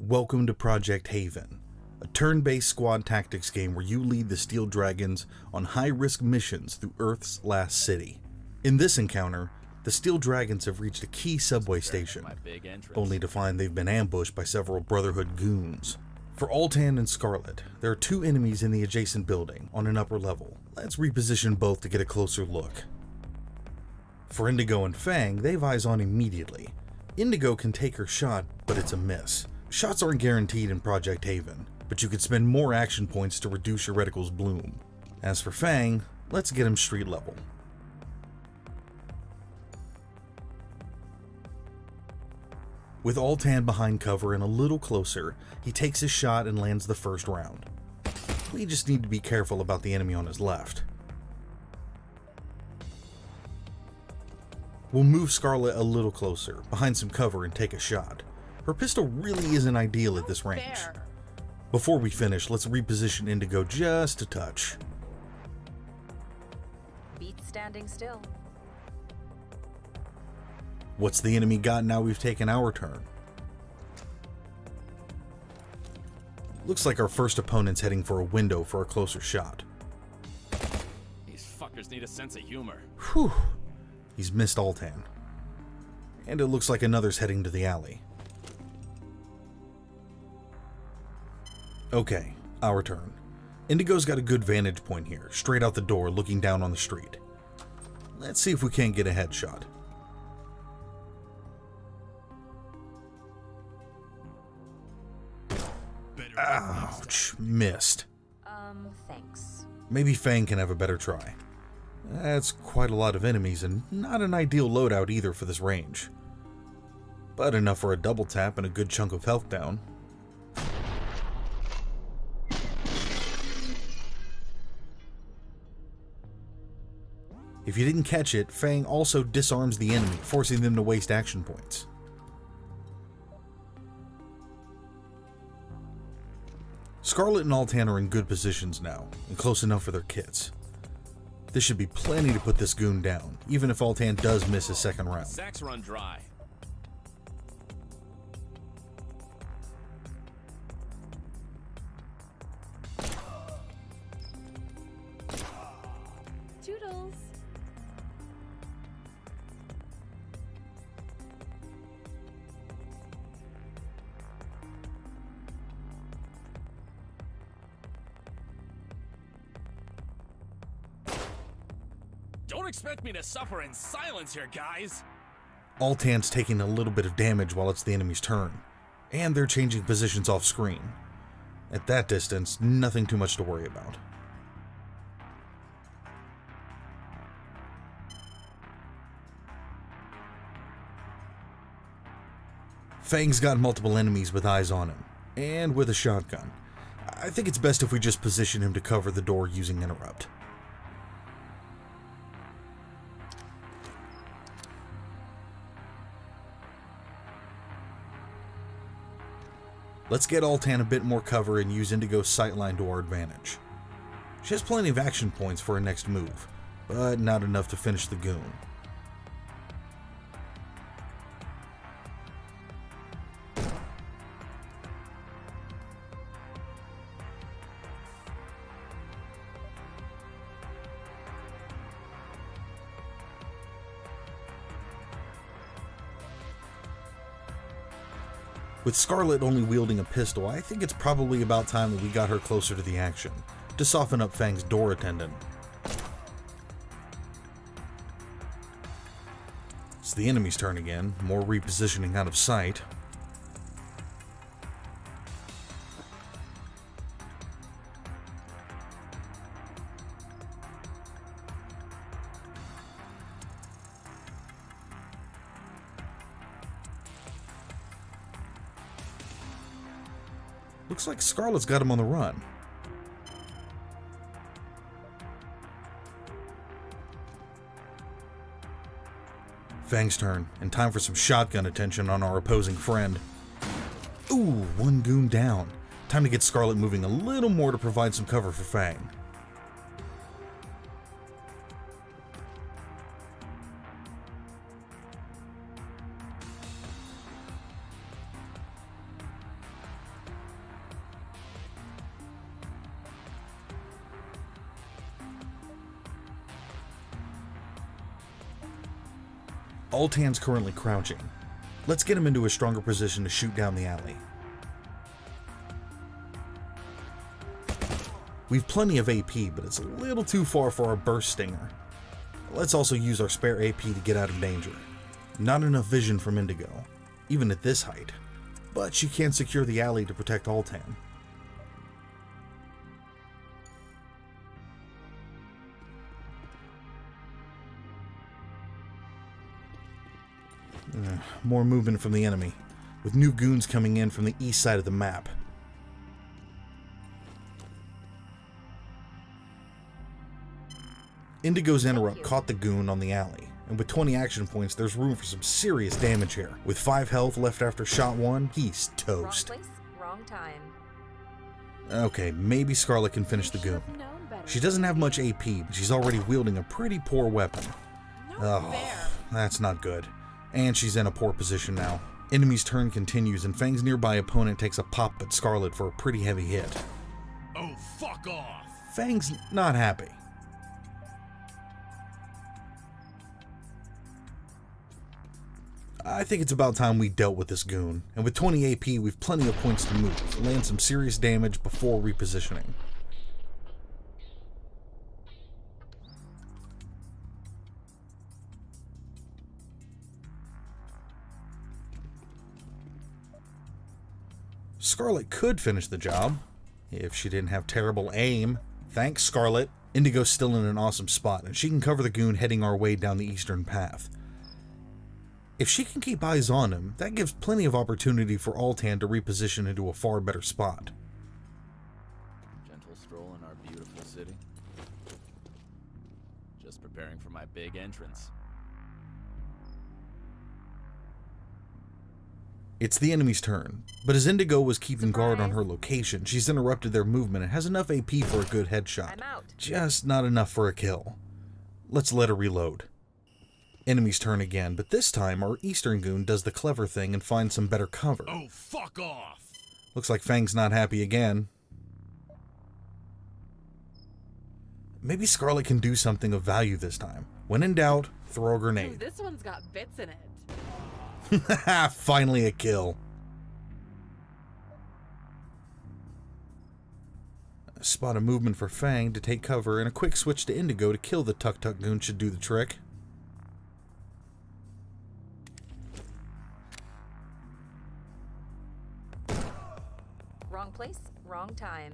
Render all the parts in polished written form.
Welcome to Project Haven, a turn-based squad tactics game where you lead the Steel Dragons on high-risk missions through Earth's last city. In this encounter, the Steel Dragons have reached a key subway station, only to find they've been ambushed by several Brotherhood goons. For Altan and Scarlet, there are two enemies in the adjacent building on an upper level. Let's reposition both to get a closer look. For Indigo and Fang, they have eyes on immediately. Indigo can take her shot, but it's a miss. Shots aren't guaranteed in Project Haven, but you could spend more action points to reduce your reticle's bloom. As for Fang, let's get him street level. With Altan behind cover and a little closer, he takes his shot and lands the first round. We just need to be careful about the enemy on his left. We'll move Scarlet a little closer, behind some cover, and take a shot. Her pistol really isn't ideal at this range. Before we finish, let's reposition Indigo just a touch. Beat standing still. What's the enemy got now we've taken our turn? Looks like our first opponent's heading for a window for a closer shot. These fuckers need a sense of humor. Whew. He's missed Altan. And it looks like another's heading to the alley. Okay, our turn. Indigo's got a good vantage point here, straight out the door looking down on the street. Let's see if we can't get a headshot. Ouch, missed. Thanks. Maybe Fang can have a better try. That's quite a lot of enemies and not an ideal loadout either for this range. But enough for a double tap and a good chunk of health down. If you didn't catch it, Fang also disarms the enemy, forcing them to waste action points. Scarlet and Altan are in good positions now, and close enough for their kits. This should be plenty to put this goon down, even if Altan does miss his second round. Sacks run dry. Toodles. Don't expect me to suffer in silence here, guys. Altan's taking a little bit of damage while it's the enemy's turn, and they're changing positions off screen. At that distance, nothing too much to worry about. Fang's got multiple enemies with eyes on him, and with a shotgun. I think it's best if we just position him to cover the door using interrupt. Let's get Altan a bit more cover and use Indigo's sightline to our advantage. She has plenty of action points for her next move, but not enough to finish the goon. With Scarlet only wielding a pistol, I think it's probably about time that we got her closer to the action, to soften up Fang's door attendant. It's the enemy's turn again, more repositioning out of sight. Looks like Scarlet's got him on the run. Fang's turn, and time for some shotgun attention on our opposing friend. Ooh, one goon down. Time to get Scarlet moving a little more to provide some cover for Fang. Altan's currently crouching. Let's get him into a stronger position to shoot down the alley. We've plenty of AP, but it's a little too far for our burst stinger. Let's also use our spare AP to get out of danger. Not enough vision from Indigo, even at this height, but she can secure the alley to protect Altan. More movement from the enemy, with new goons coming in from the east side of the map. Indigo's interrupt caught the goon on the alley, and with 20 action points, there's room for some serious damage here. With 5 health left after shot 1, he's toast. Wrong place, wrong time. Okay, maybe Scarlet can finish the goon. She doesn't have much AP, but she's already wielding a pretty poor weapon. Oh, that's not good. And she's in a poor position now. Enemy's turn continues, and Fang's nearby opponent takes a pop at Scarlet for a pretty heavy hit. Oh, fuck off! Fang's not happy. I think it's about time we dealt with this goon, and with 20 AP, we've plenty of points to move, land some serious damage before repositioning. Scarlet could finish the job, if she didn't have terrible aim. Thanks, Scarlet. Indigo's still in an awesome spot, and she can cover the goon heading our way down the eastern path. If she can keep eyes on him, that gives plenty of opportunity for Altan to reposition into a far better spot. Gentle stroll in our beautiful city. Just preparing for my big entrance. It's the enemy's turn, but as Indigo was keeping guard on her location, she's interrupted their movement and has enough AP for a good headshot. I'm out. Just not enough for a kill. Let's let her reload. Enemy's turn again, but this time our eastern goon does the clever thing and finds some better cover. Oh, fuck off! Looks like Fang's not happy again. Maybe Scarlet can do something of value this time. When in doubt, throw a grenade. Ooh, this one's got bits in it. Finally a kill. A spot of movement for Fang to take cover, and a quick switch to Indigo to kill the Tuk-Tuk goon should do the trick. Wrong place, wrong time.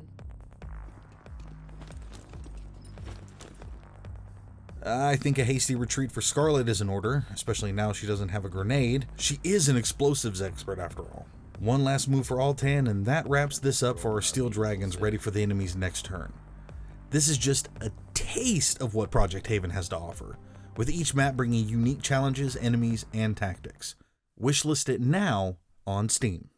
I think a hasty retreat for Scarlet is in order, especially now she doesn't have a grenade. She is an explosives expert after all. One last move for Altan, and that wraps this up for our Steel Dragons ready for the enemy's next turn. This is just a taste of what Project Haven has to offer, with each map bringing unique challenges, enemies, and tactics. Wishlist it now on Steam.